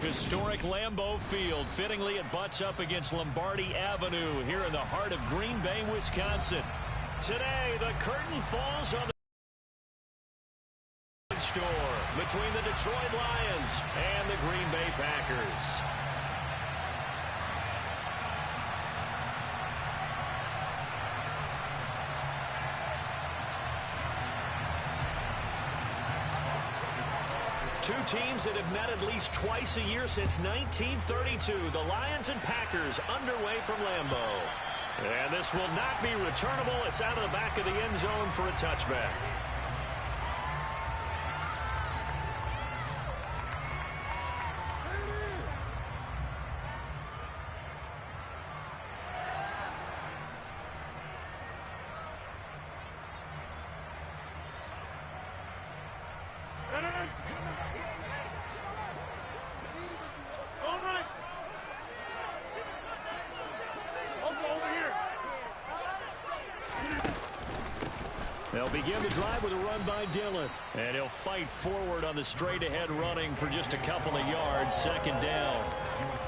Historic Lambeau Field. Fittingly, it butts up against Lombardi Avenue here in the heart of Green Bay, Wisconsin. Today, the curtain falls on the store between the Detroit Lions and the Green Bay Packers. Two teams that have met at least twice a year since 1932. The Lions and Packers underway from Lambeau. And this will not be returnable. It's out of the back of the end zone for a touchback. They'll begin the drive with a run by Dillon. And he'll fight forward on the straight-ahead running for just a couple of yards. Second down.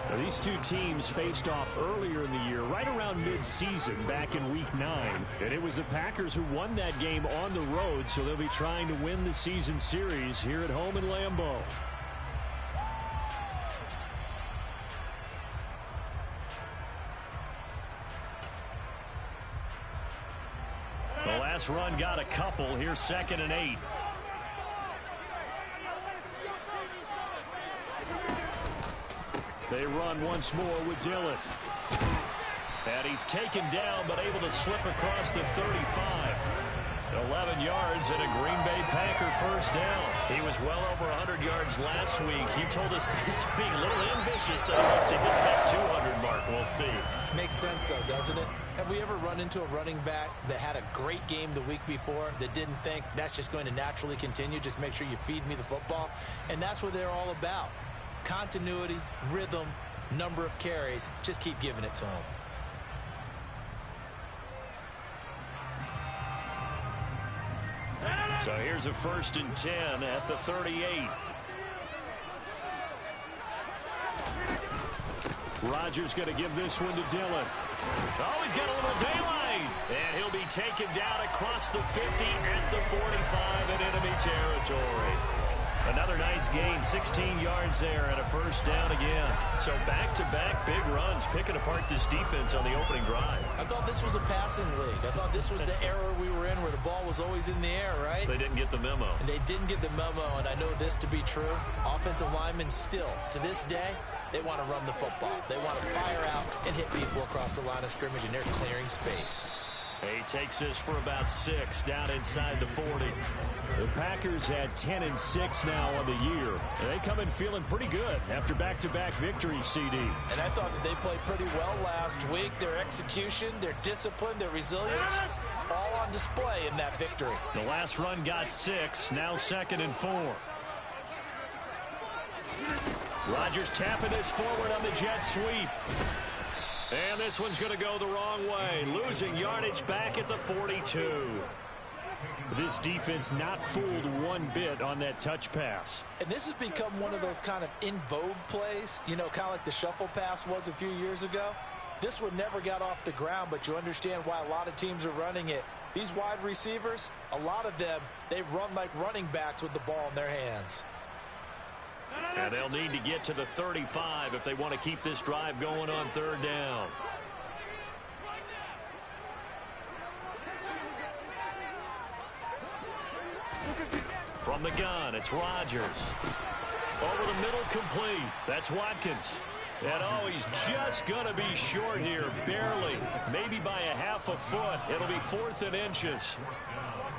Now, these two teams faced off earlier in the year, right around mid-season, back in Week 9. And it was the Packers who won that game on the road, so they'll be trying to win the season series here at home in Lambeau. The last run got a couple. Here's 2nd and 8. They run once more with Dillon. And he's taken down, but able to slip across the 35. 11 yards and a Green Bay Packer first down. He was well over 100 yards last week. He told us this week a little ambitious, so he wants to hit that 200 mark. We'll see. Makes sense, though, doesn't it? Have we ever run into a running back that had a great game the week before that didn't think that's just going to naturally continue? Just make sure you feed me the football. And that's what they're all about. Continuity, rhythm, number of carries. Just keep giving it to them. So here's a 1st and 10 at the 38. Rodgers going to give this one to Dillon. Oh, he's got a little daylight. And he'll be taken down across the 50 at the 45 in enemy territory. Another nice gain, 16 yards there and a first down again. So back-to-back big runs, picking apart this defense on the opening drive. I thought this was a passing league. I thought this was the era we were in where the ball was always in the air, right? They didn't get the memo. And they didn't get the memo, and I know this to be true. Offensive linemen still, to this day, they want to run the football. They want to fire out and hit people across the line of scrimmage, and they're clearing space. He takes this for about 6 down inside the 40. The Packers had 10 and 6 now on the year. And they come in feeling pretty good after back-to-back victories, CD. And I thought that they played pretty well last week. Their execution, their discipline, their resilience, all on display in that victory. The last run got 6, now 2nd and 4. Rodgers tapping this forward on the jet sweep. And this one's going to go the wrong way. Losing yardage back at the 42. This defense not fooled one bit on that touch pass. And this has become one of those kind of in vogue plays, you know, kind of like the shuffle pass was a few years ago. This one never got off the ground, but you understand why a lot of teams are running it. These wide receivers, a lot of them, they run like running backs with the ball in their hands. And they'll need to get to the 35 if they want to keep this drive going on 3rd down. From the gun, it's Rodgers. Over the middle, complete. That's Watkins. And oh, he's just going to be short here, barely. Maybe by a half a foot. It'll be 4th and inches.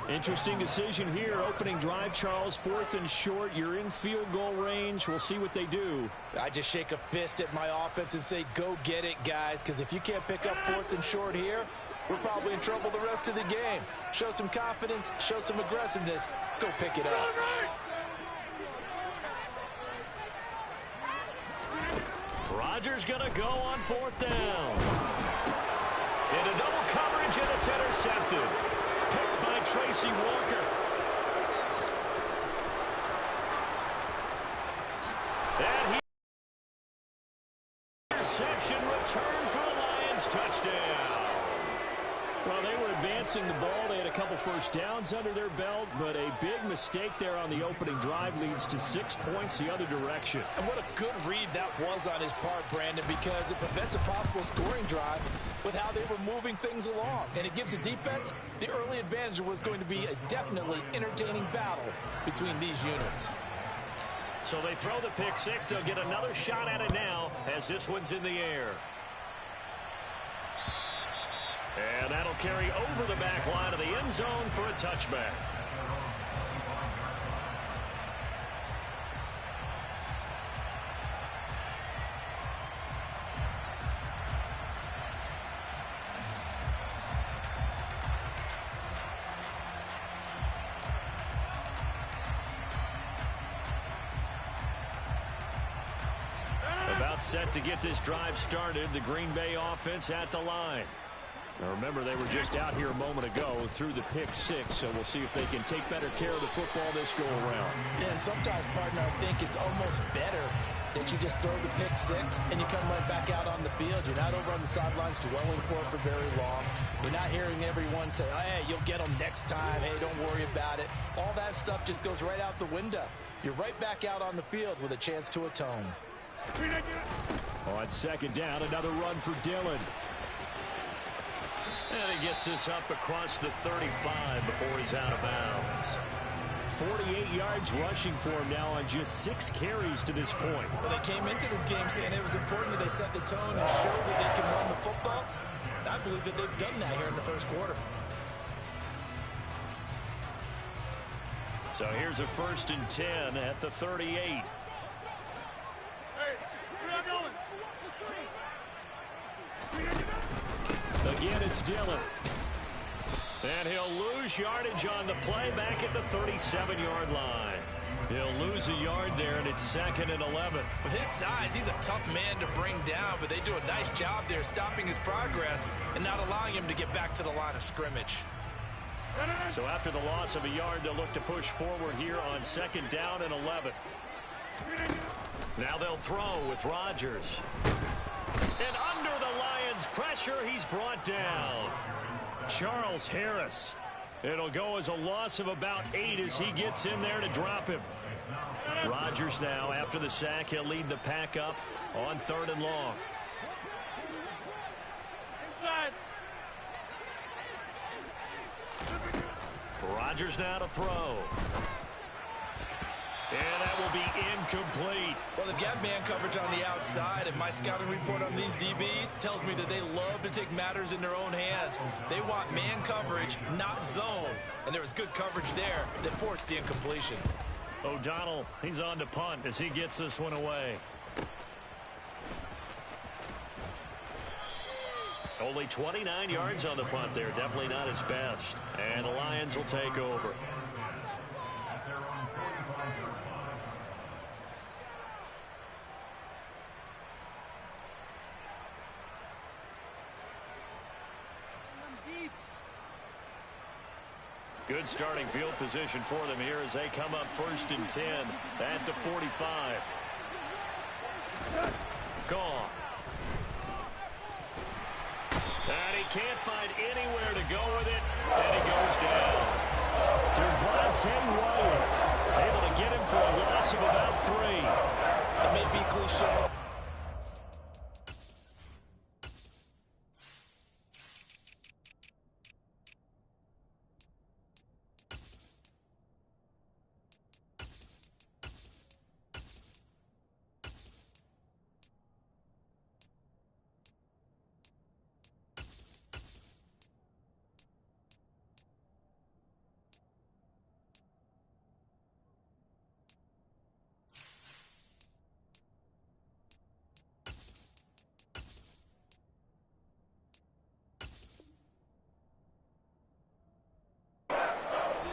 Interesting decision here. Opening drive, Charles. 4th and short. You're in field goal range. We'll see what they do. I just shake a fist at my offense and say, go get it, guys, because if you can't pick up 4th and short here, we're probably in trouble the rest of the game. Show some confidence, show some aggressiveness, go pick it up. Rodgers going to go on 4th down. Into double coverage, and it's intercepted. Picked by Tracy Walker. And he touchdown. Well, they were advancing the ball. They had a couple first downs under their belt, but a big mistake there on the opening drive leads to 6 points the other direction. And what a good read that was on his part, Brandon, because it prevents a possible scoring drive with how they were moving things along. And it gives the defense the early advantage. Was going to be a definitely entertaining battle between these units. So they throw the pick six. They'll get another shot at it now as this one's in the air. And that'll carry over the back line of the end zone for a touchback. About set to get this drive started. The Green Bay offense at the line. Now remember, they were just out here a moment ago through the pick six, so we'll see if they can take better care of the football this go around. Yeah, and sometimes, partner, I think it's almost better that you just throw the pick six and you come right back out on the field. You're not over on the sidelines dwelling for very long. You're not hearing everyone say, oh, hey, you'll get them next time. Hey, don't worry about it. All that stuff just goes right out the window. You're right back out on the field with a chance to atone. On second down, another run for Dillon. And he gets this up across the 35 before he's out of bounds. 48 yards rushing for him now on just 6 carries to this point. Well, they came into this game saying it was important that they set the tone and show that they can run the football. I believe that they've done that here in the first quarter. So here's a 1st and 10 at the 38. Again, it's Dillon. And he'll lose yardage on the play back at the 37-yard line. He'll lose a yard there, and it's 2nd and 11. With his size, he's a tough man to bring down, but they do a nice job there stopping his progress and not allowing him to get back to the line of scrimmage. So after the loss of a yard, they'll look to push forward here on 2nd down and 11. Now they'll throw with Rodgers. And under the Lions' pressure, he's brought down. Charles Harris. It'll go as a loss of about 8 as he gets in there to drop him. Rodgers now, after the sack, he'll lead the pack up on 3rd and long. Rodgers now to throw. And that will be incomplete. Well, they've got man coverage on the outside, and my scouting report on these DBs tells me that they love to take matters in their own hands. They want man coverage, not zone. And there was good coverage there that forced the incompletion. O'Donnell, he's on to punt as he gets this one away. Only 29 yards on the punt there. Definitely not his best. And the Lions will take over. Good starting field position for them here as they come up 1st and 10 at the 45. Gone. And he can't find anywhere to go with it, and he goes down. Devontae Wyatt able to get him for a loss of about 3. It may be cliche.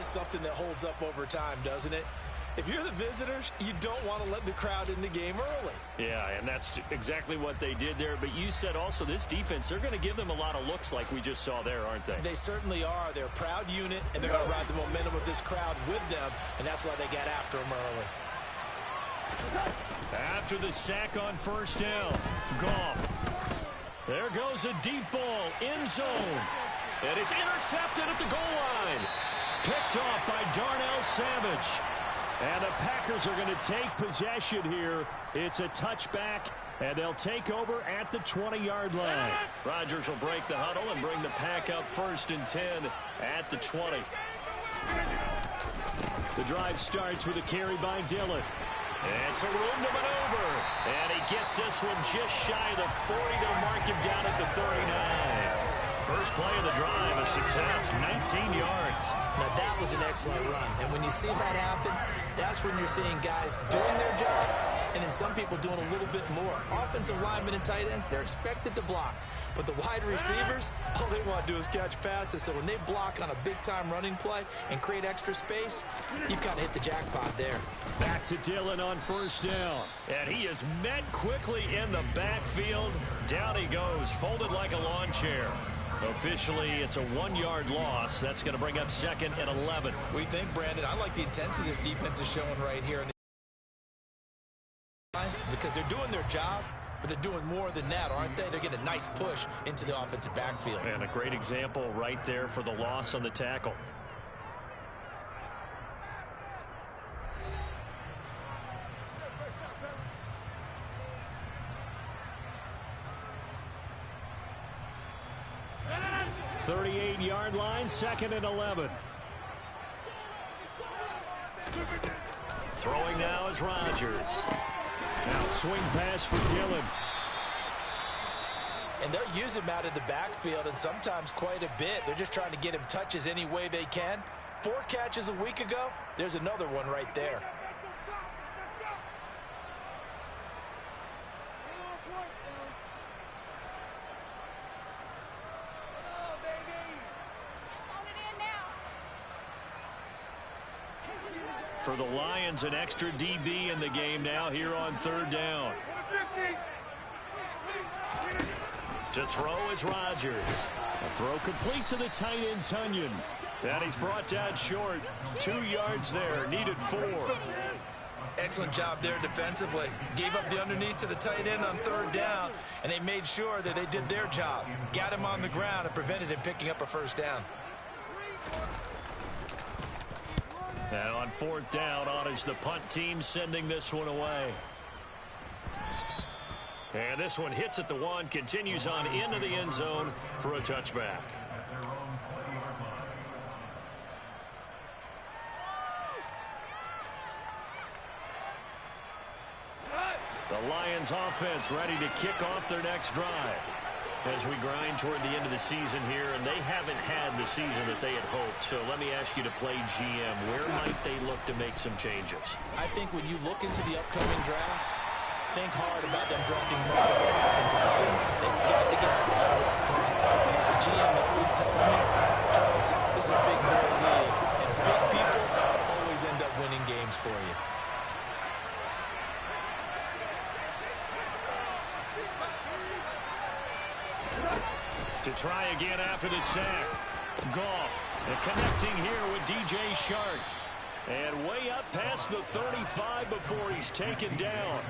Something that holds up over time, doesn't it? If you're the visitors, you don't want to let the crowd in the game early. Yeah, and that's exactly what they did there. But you said also this defense, they're going to give them a lot of looks like we just saw there, aren't they? They certainly are. They're a proud unit, and they're going to ride the momentum of this crowd with them, and that's why they got after them early. After the sack on 1st down, Goff. There goes a deep ball, end zone. And it's intercepted at the goal line. Picked off by Darnell Savage. And the Packers are going to take possession here. It's a touchback, and they'll take over at the 20-yard line. Rodgers will break the huddle and bring the Pack up 1st and 10 at the 20. The drive starts with a carry by Dillon. And some room to maneuver. And he gets this one just shy of the 40. They'll mark him down at the 39. First play of the drive, a success, 19 yards. Now, that was an excellent run. And when you see that happen, that's when you're seeing guys doing their job and then some people doing a little bit more. Offensive linemen and tight ends, they're expected to block. But the wide receivers, all they want to do is catch passes. So when they block on a big-time running play and create extra space, you've got to hit the jackpot there. Back to Dillon on 1st down. And he is met quickly in the backfield. Down he goes, folded like a lawn chair. Officially, it's a 1-yard loss. That's going to bring up 2nd and 11. We think, Brandon, I like the intensity this defense is showing right here. Because they're doing their job, but they're doing more than that, aren't they? They're getting a nice push into the offensive backfield. And a great example right there for the loss on the tackle. The 38-yard line, 2nd and 11. Throwing now is Rodgers. Now swing pass for Dillon. And they'll use him out of the backfield, and sometimes quite a bit. They're just trying to get him touches any way they can. 4 catches a week ago. There's another one right there. For the Lions, an extra DB in the game now here on 3rd down. To throw is Rodgers. A throw complete to the tight end, Tunyon. And he's brought down short. 2 yards there, needed 4. Excellent job there defensively. Gave up the underneath to the tight end on 3rd down, and they made sure that they did their job. Got him on the ground and prevented him picking up a 1st down. And on 4th down, on is the punt team sending this one away. And this one hits at the 1, continues on into the end zone for a touchback. The Lions offense ready to kick off their next drive. As we grind toward the end of the season here, and they haven't had the season that they had hoped. So let me ask you to play GM. Where might they look to make some changes? I think when you look into the upcoming draft, think hard about them drafting multiple offensive linemen. They've got to get stout up front. And as a GM always tells me, Charles, this is a big boy league, and big people always end up winning games for you. To try again after the sack. Goff, and connecting here with DJ Shark. And way up past the 35 before he's taken down.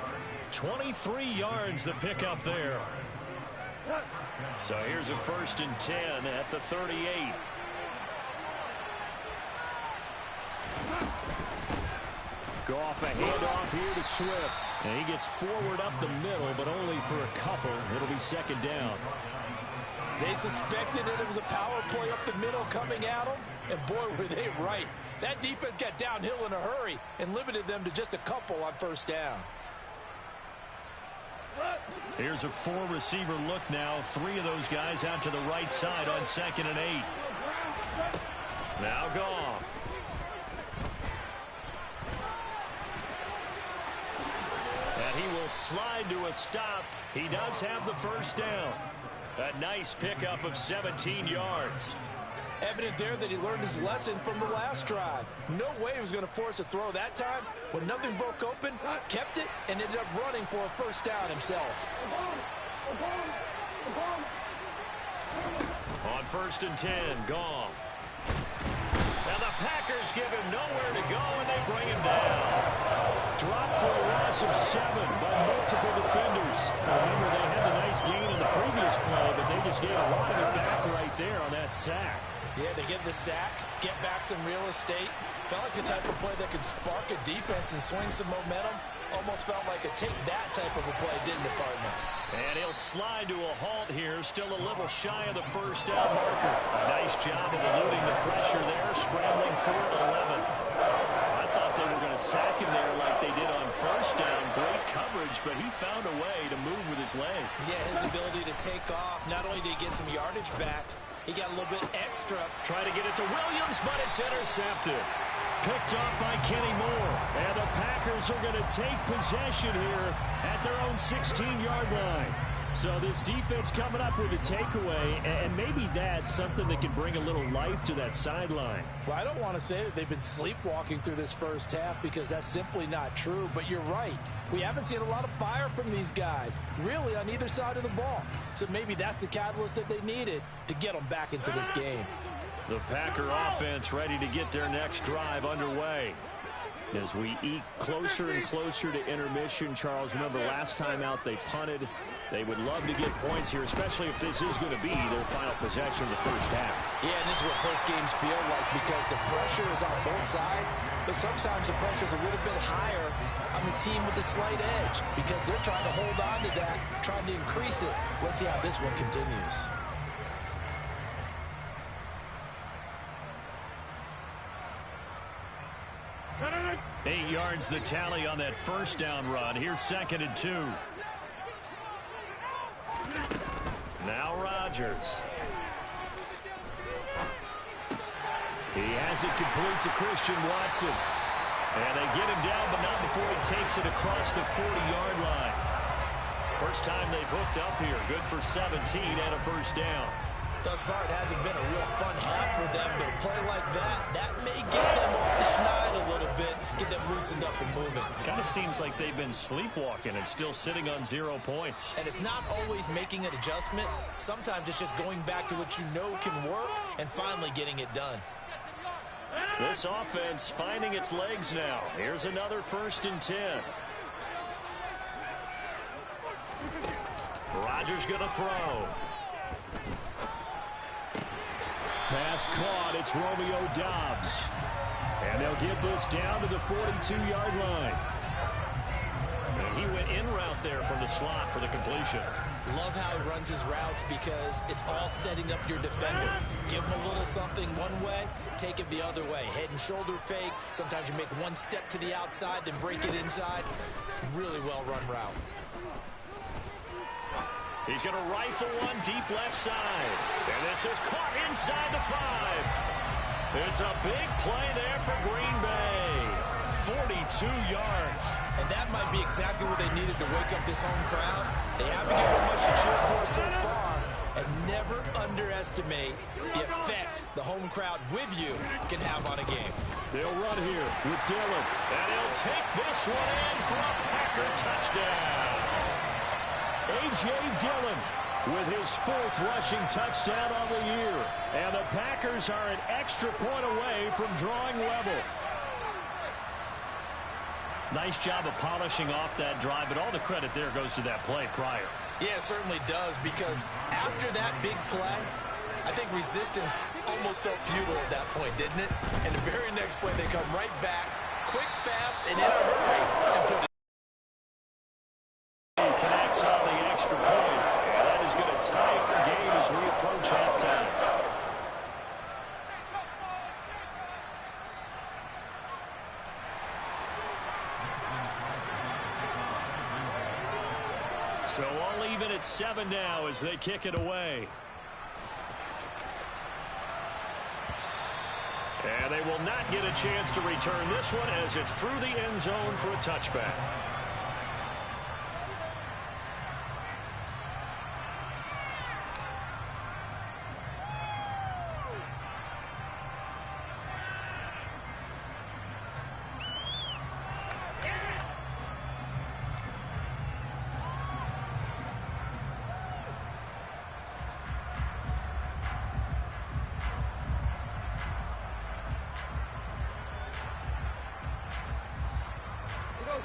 23 yards the pickup there. So here's a 1st and 10 at the 38. Goff, a handoff here to Swift. And he gets forward up the middle, but only for a couple. It'll be 2nd down. They suspected that it was a power play up the middle coming at them, and boy, were they right. That defense got downhill in a hurry and limited them to just a couple on 1st down. Here's a 4-receiver look now. 3 of those guys out to the right side on 2nd and 8. Now Goff. And he will slide to a stop. He does have the 1st down. A nice pickup of 17 yards. Evident there that he learned his lesson from the last drive. No way he was going to force a throw that time. When nothing broke open, kept it, and ended up running for a 1st down himself. On 1st and 10, Goff. Now the Packers give him nowhere to go, and they bring him down. Drop for a loss loss of 7 by multiple defenders. Remember, they had the nice gain in the previous play, but they just gave a lot of it back right there on that sack. Yeah, they give the sack, get back some real estate. Felt like the type of play that could spark a defense and swing some momentum. Almost felt like a take that type of a play, didn't it, partner? And he'll slide to a halt here, still a little shy of the first down marker. Nice job of eluding the pressure there, scrambling for 11. I thought they were going to sack him there like they did on first down. Great coverage, but he found a way to move with his legs. Yeah, his ability to take off. Not only did he get some yardage back, he got a little bit extra. Trying to get it to Williams, but it's intercepted. Picked off by Kenny Moore. And the Packers are going to take possession here at their own 16-yard line. So this defense coming up with a takeaway, and maybe that's something that can bring a little life to that sideline. Well, I don't want to say that they've been sleepwalking through this first half because that's simply not true, but you're right. We haven't seen a lot of fire from these guys, really, on either side of the ball. So maybe that's the catalyst that they needed to get them back into this game. The Packer offense ready to get their next drive underway. As we eke closer and closer to intermission, Charles, remember last time out they punted. They would love to get points here, especially if this is going to be their final possession of the first half. Yeah, and this is what close games feel like because the pressure is on both sides, but sometimes the pressure is a little bit higher on the team with the slight edge because they're trying to hold on to that, trying to increase it. Let's see how this one continues. Eight yards the tally on that first down run. Here's 2nd and 2. Now Rodgers. He has it complete to Christian Watson. And they get him down, but not before he takes it across the 40-yard line. First time they've hooked up here. Good for 17 and a first down. Thus far, it hasn't been a real fun half for them, but a play like that may get them off the schneid a little bit, get them loosened up and moving. Kind of seems like they've been sleepwalking and still sitting on 0 points. And it's not always making an adjustment. Sometimes it's just going back to what you know can work and finally getting it done. This offense finding its legs now. Here's another 1st and 10. Rodgers going to throw. Pass caught. It's Romeo Doubs. And they'll get this down to the 42-yard line. And he went in route there from the slot for the completion. Love how he runs his routes because it's all setting up your defender. Give him a little something one way, take it the other way. Head and shoulder fake. Sometimes you make one step to the outside, then break it inside. Really well-run route. He's going to rifle one deep left side. And this is caught inside the 5. It's a big play there for Green Bay. 42 yards. And that might be exactly what they needed to wake up this home crowd. They haven't given much to cheer for so far. And never underestimate the effect the home crowd with you can have on a game. They'll run here with Dillon. And he'll take this one in for a Packer touchdown. A.J. Dillon with his 4th rushing touchdown on the year. And the Packers are an extra point away from drawing level. Nice job of polishing off that drive, but all the credit there goes to that play prior. Yeah, it certainly does, because after that big play, I think resistance almost felt futile at that point, didn't it? And the very next play, they come right back, quick, fast, and in a hurry, and put it. Connects on the extra point, and that is going to tie up the game as we approach halftime. So all even at 7 now as they kick it away. And they will not get a chance to return this one as it's through the end zone for a touchback.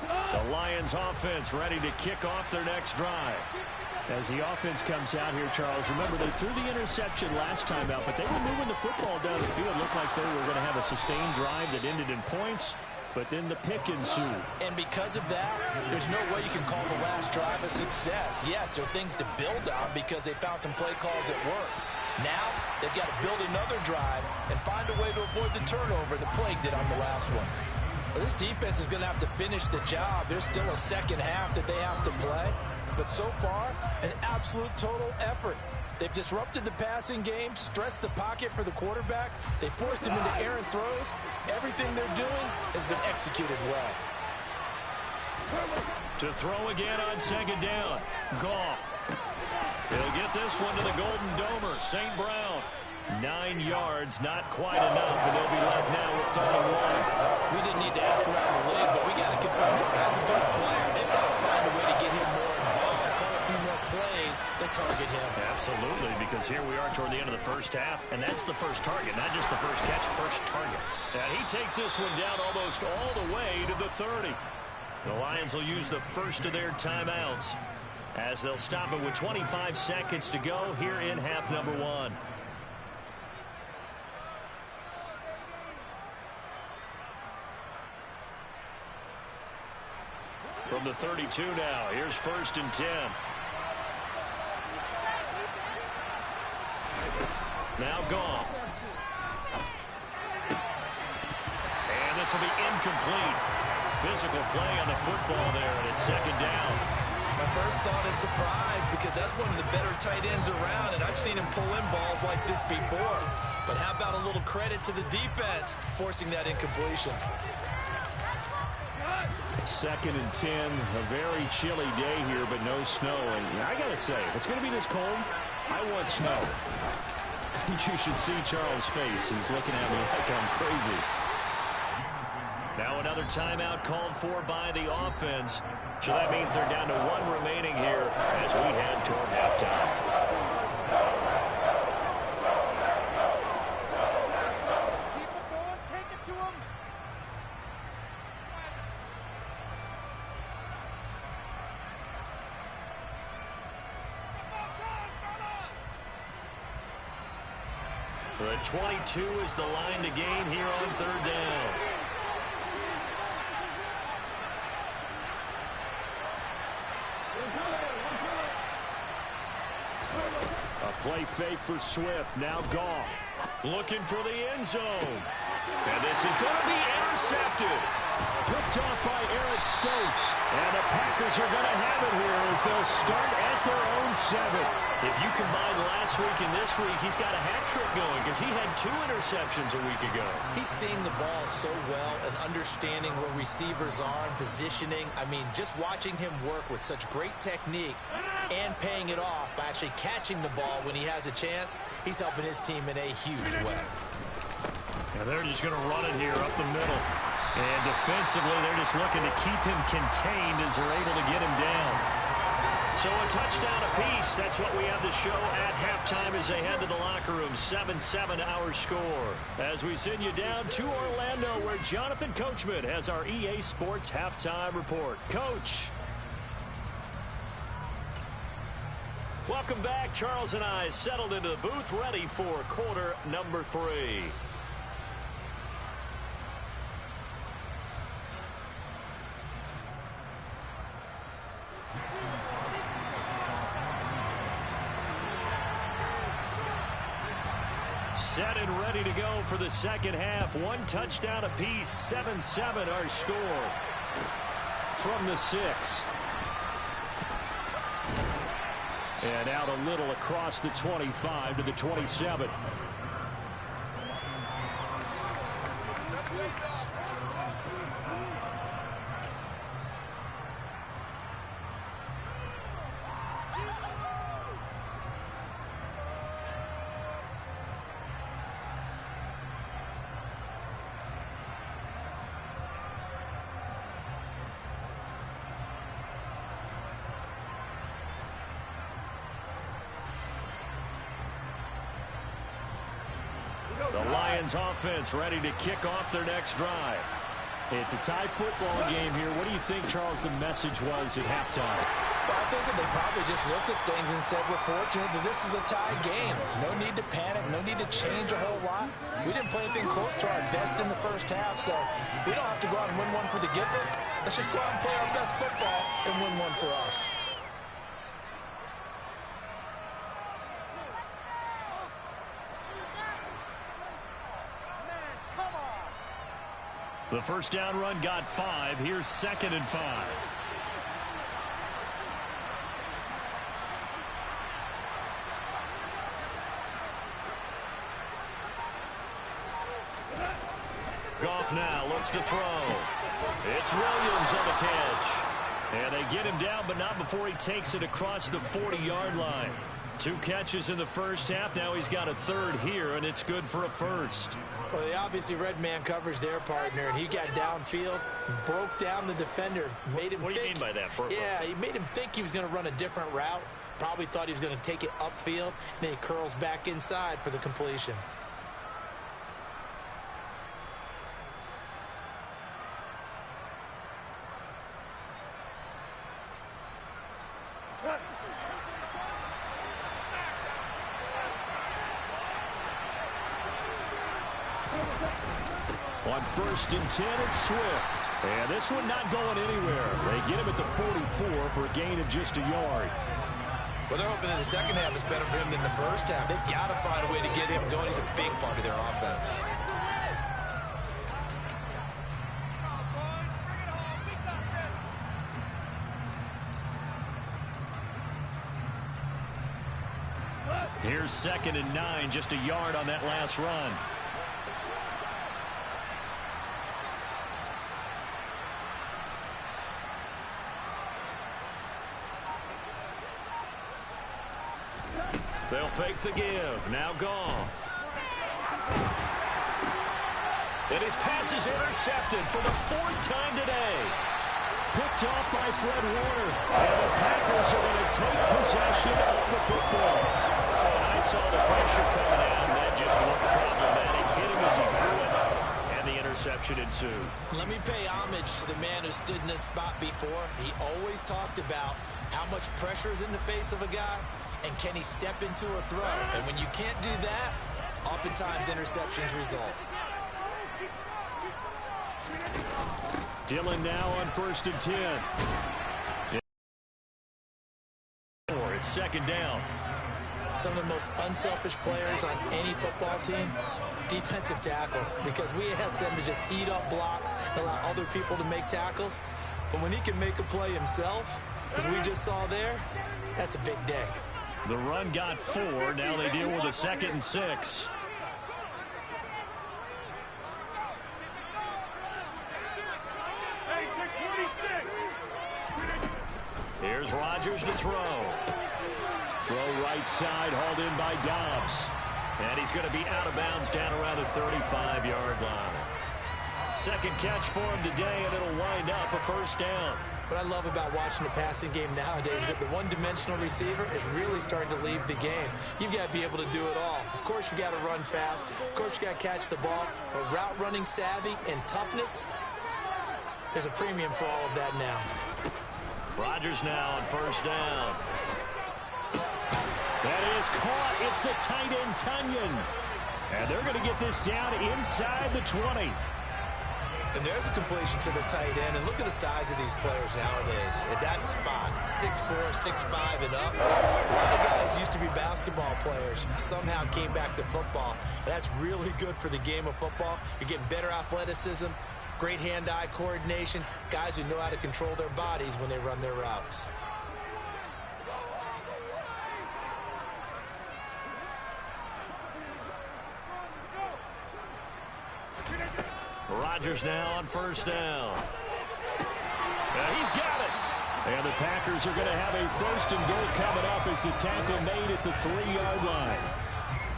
The Lions offense ready to kick off their next drive. As the offense comes out here, Charles, remember they threw the interception last time out, but they were moving the football down the field. Looked like they were going to have a sustained drive that ended in points, but then the pick ensued. And because of that, there's no way you can call the last drive a success. Yes, there are things to build on because they found some play calls that work. Now, they've got to build another drive and find a way to avoid the turnover the plague did on the last one. Well, this defense is going to have to finish the job. There's still a second half that they have to play. But so far, an absolute total effort. They've disrupted the passing game, stressed the pocket for the quarterback. They forced him into errant throws. Everything they're doing has been executed well. To throw again on second down. Goff. He'll get this one to the Golden Domer, St. Brown. 9 yards, not quite enough, and they'll be left now with 31. We didn't need to ask around the league, but we got to confirm this guy's a good player. They've got to find a way to get him more involved, call a few more plays that target him. Absolutely, because here we are toward the end of the first half, and that's the first target, not just the first catch, first target. And he takes this one down almost all the way to the 30. The Lions will use the first of their timeouts as they'll stop it with 25 seconds to go here in half number 1. From the 32 now, here's 1st and 10. Now Goff. And this will be incomplete. Physical play on the football there, and it's second down. My first thought is surprise because that's one of the better tight ends around, and I've seen him pull in balls like this before. But how about a little credit to the defense forcing that incompletion? 2nd and 10, a very chilly day here, but no snow. And I got to say, if it's going to be this cold, I want snow. You should see Charles' face. He's looking at me like I'm crazy. Now another timeout called for by the offense. So that means they're down to 1 remaining here as we head toward halftime. The 22 is the line to gain here on 3rd down. A play fake for Swift. Now Goff looking for the end zone. And this is going to be intercepted. Picked off by Eric Stokes. And the Packers are going to have it here as they'll start at their own 7. If you combine last week and this week, he's got a hat trick going because he had 2 interceptions a week ago. He's seen the ball so well and understanding where receivers are and positioning. I mean, just watching him work with such great technique and paying it off by actually catching the ball when he has a chance, he's helping his team in a huge way. And they're just going to run it here up the middle. And defensively, they're just looking to keep him contained as they're able to get him down. So a touchdown apiece. That's what we have to show at halftime as they head to the locker room. 7-7 our score. As we send you down to Orlando where Jonathan Coachman has our EA Sports halftime report. Coach. Welcome back. Charles and I settled into the booth ready for quarter number 3. Set and ready to go for the second half. 1 touchdown apiece. 7-7 our score. From the 6. And out a little across the 25 to the 27. The Lions offense ready to kick off their next drive. It's a tie football game here. What do you think, Charles, the message was at halftime? Well, I think that they probably just looked at things and said, we're fortunate that this is a tie game. No need to panic. No need to change a whole lot. We didn't play anything close to our best in the first half, so we don't have to go out and win one for the Gipper. Let's just go out and play our best football and win one for us. The first down run got 5. Here's 2nd and 5. Goff now looks to throw. It's Williams on the catch. And they get him down, but not before he takes it across the 40-yard line. 2 catches in the first half. Now he's got a 3rd here, and it's good for a 1st. Well, they obviously read man coverage their partner, and he got downfield, broke down the defender, made him What do you mean by that, Burko? Yeah, he made him think he was going to run a different route. Probably thought he was going to take it upfield, and then he curls back inside for the completion. On 1st and 10, it's Swift. And this one not going anywhere. They get him at the 44 for a gain of just a yard. Well, they're hoping that the second half is better for him than the first half. They've got to find a way to get him going. He's a big part of their offense. Here's 2nd and 9, just a yard on that last run. They'll fake the give. Now Goff. And his pass is intercepted for the 4th time today. Picked off by Fred Warner. And the Packers are going to take possession of the football. And I saw the pressure coming down. That just looked problematic. Hit him as he threw it. And the interception ensued. Let me pay homage to the man who stood in this spot before. He always talked about how much pressure is in the face of a guy. And can he step into a throw? And when you can't do that, oftentimes interceptions result. Dillon now on 1st and 10. It's 2nd down. Some of the most unselfish players on any football team, defensive tackles, because we ask them to just eat up blocks, allow other people to make tackles. But when he can make a play himself, as we just saw there, that's a big day. The run got 4. Now they deal with a 2nd and 6. Here's Rodgers to throw. Throw right side, hauled in by Dobbs. And he's going to be out of bounds down around the 35-yard line. 2nd catch for him today, and it'll wind up a 1st down. What I love about watching the passing game nowadays is that the one-dimensional receiver is really starting to leave the game. You've got to be able to do it all. Of course, you got to run fast. Of course, you got to catch the ball. But route running savvy and toughness, there's a premium for all of that now. Rodgers now on 1st down. That is caught. It's the tight end, Tunyon. And they're going to get this down inside the 20. And there's a completion to the tight end. And look at the size of these players nowadays. At that spot, 6'4", 6'5", and up. A lot of guys used to be basketball players. Somehow came back to football. And that's really good for the game of football. You're getting better athleticism, great hand-eye coordination, guys who know how to control their bodies when they run their routes. Rodgers now on 1st down. He's got it. And the Packers are going to have a 1st and goal coming up as the tackle made at the 3-yard line.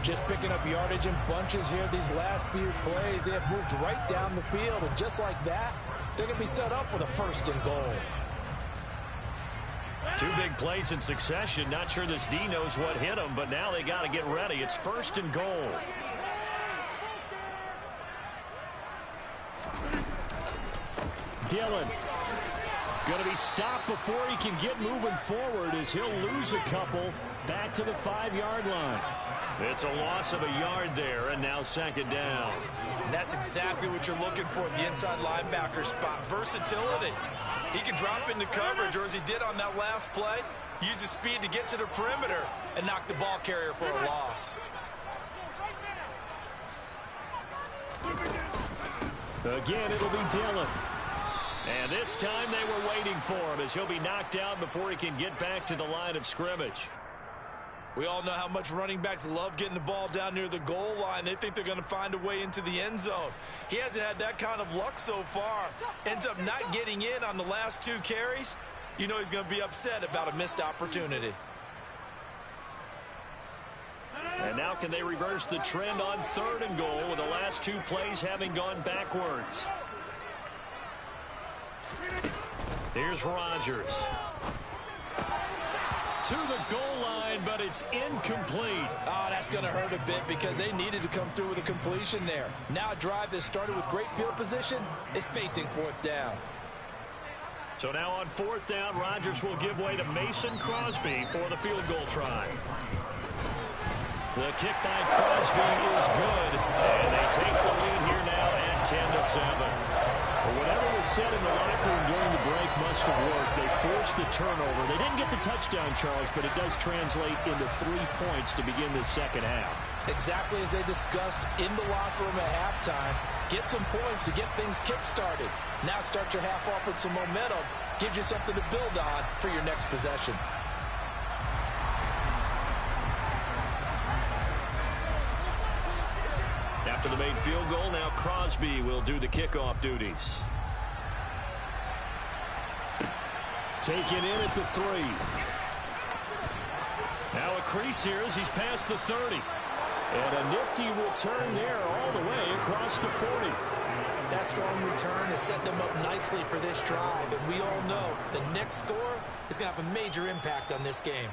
Just picking up yardage in bunches here these last few plays. They have moved right down the field, and just like that, they're going to be set up with a 1st and goal. 2 big plays in succession. Not sure this D knows what hit him, but now they got to get ready. It's 1st and goal. Dillon. Going to be stopped before he can get moving forward as he'll lose a couple back to the 5-yard line. It's a loss of a yard there, and now second down. And that's exactly what you're looking for at the inside linebacker spot. Versatility. He can drop into coverage, or as he did on that last play, use his speed to get to the perimeter and knock the ball carrier for a loss. Again, it'll be Dillon. And this time they were waiting for him as he'll be knocked down before he can get back to the line of scrimmage. We all know how much running backs love getting the ball down near the goal line. They think they're going to find a way into the end zone. He hasn't had that kind of luck so far. Ends up not getting in on the last 2 carries. You know he's going to be upset about a missed opportunity. And now can they reverse the trend on 3rd and goal with the last 2 plays having gone backwards? Here's Rodgers. To the goal line, but it's incomplete. Oh, that's going to hurt a bit because they needed to come through with a completion there. Now a drive that started with great field position is facing 4th down. So now on 4th down, Rodgers will give way to Mason Crosby for the field goal try. The kick by Crosby is good, and they take the lead here now at 10-7. Well, whatever was said in the locker room during the break must have worked. They forced the turnover. They didn't get the touchdown, Charles, but it does translate into 3 points to begin this second half. Exactly as they discussed in the locker room at halftime. Get some points to get things kick-started. Now start your half off with some momentum. Gives you something to build on for your next possession. After the made field goal, now Crosby will do the kickoff duties. Taken in at the 3. Now a crease here as he's past the 30. And a nifty return there all the way across the 40. That strong return has set them up nicely for this drive. And we all know the next score is going to have a major impact on this game.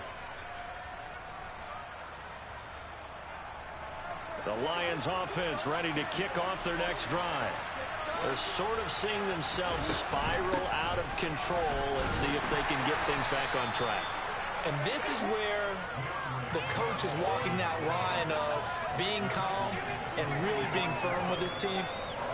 The Lions offense ready to kick off their next drive. They're sort of seeing themselves spiral out of control. Let's see if they can get things back on track. And this is where the coach is walking that line of being calm and really being firm with his team.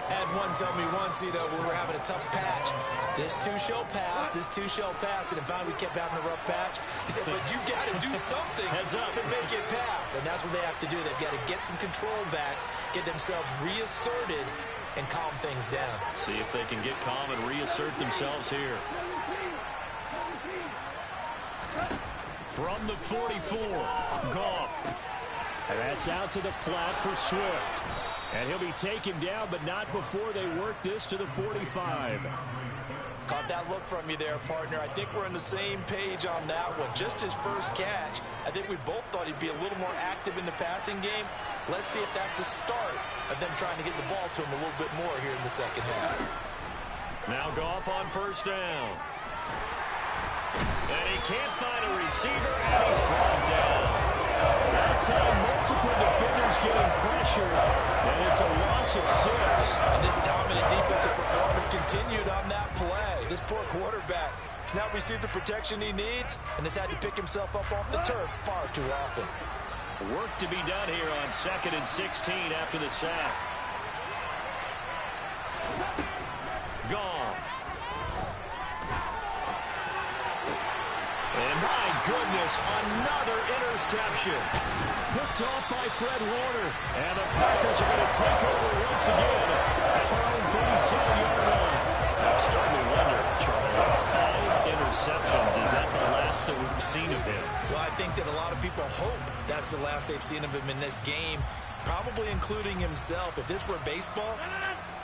I had one tell me once, when we were having a tough patch, this too shall pass, this too shall pass. And finally we kept having a rough patch. He said, but you got to do something to make it pass. And that's what they have to do. They've got to get some control back, get themselves reasserted, and calm things down. See if they can get calm and reassert themselves here. From the 44, Goff. And that's out to the flat for Swift. And he'll be taken down, but not before they work this to the 45. Caught that look from you there, partner. I think we're on the same page on that one. Just his first catch. I think we both thought he'd be a little more active in the passing game. Let's see if that's the start of them trying to get the ball to him a little bit more here in the second half. Now Goff on 1st down. And he can't find a receiver, and he's brought down. That's how multiple defenders getting pressured, and it's a loss of 6. And this dominant defensive performance continued on that play. This poor quarterback has not received the protection he needs and has had to pick himself up off the turf far too often. Work to be done here on 2nd and 16 after the sack. Goff. And my goodness, another interception. Picked off by Fred Warner. And the Packers are going to take over once again at their own 37-yard line. I'm starting to wonder, Charlie, 5 interceptions. Is that the last that we've seen of him? Well, I think that a lot of people hope that's the last they've seen of him in this game, probably including himself. If this were baseball,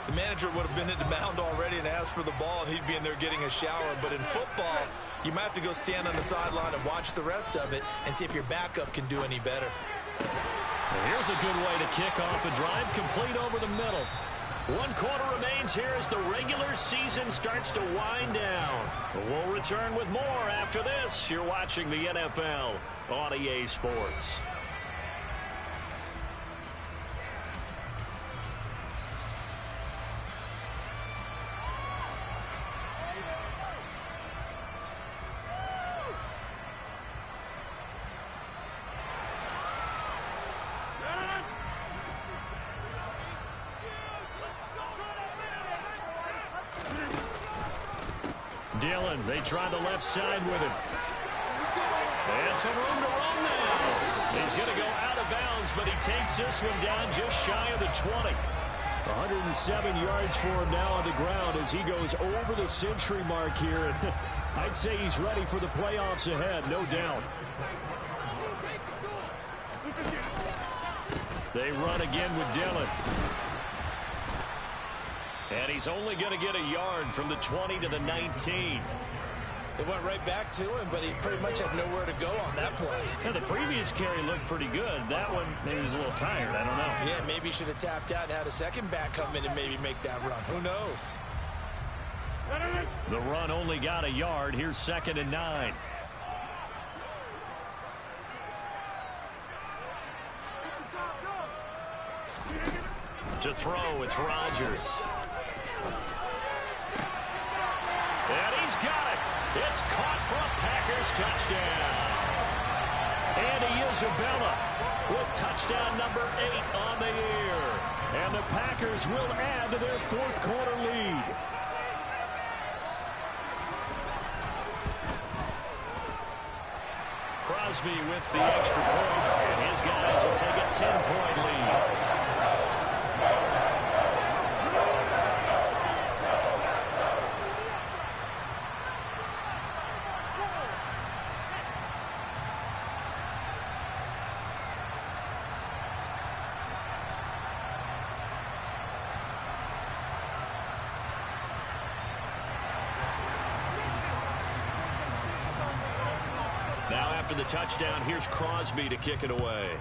the manager would have been at the mound already and asked for the ball, and he'd be in there getting a shower. But in football, you might have to go stand on the sideline and watch the rest of it and see if your backup can do any better. Well, here's a good way to kick off a drive, complete over the middle. 1 quarter remains here as the regular season starts to wind down. We'll return with more after this. You're watching the NFL on EA Sports. Dillon. They try the left side with him. And some room to run now. He's going to go out of bounds, but he takes this one down just shy of the 20. 107 yards for him now on the ground as he goes over the century mark here. And I'd say he's ready for the playoffs ahead, no doubt. They run again with Dillon. And he's only going to get a yard from the 20 to the 19. It went right back to him, but he pretty much had nowhere to go on that play. Yeah, the previous carry looked pretty good. That one, maybe he was a little tired. I don't know. Yeah, maybe he should have tapped out and had a second back come in and maybe make that run. Who knows? The run only got a yard. Here's 2nd and 9. To throw, it's Rodgers. And he's got it. It's caught for a Packers touchdown. Andy Isabella with touchdown number 8 on the year. And the Packers will add to their 4th quarter lead. Crosby with the extra point, and his guys will take a 10-point lead. Now after the touchdown, here's Crosby to kick it away.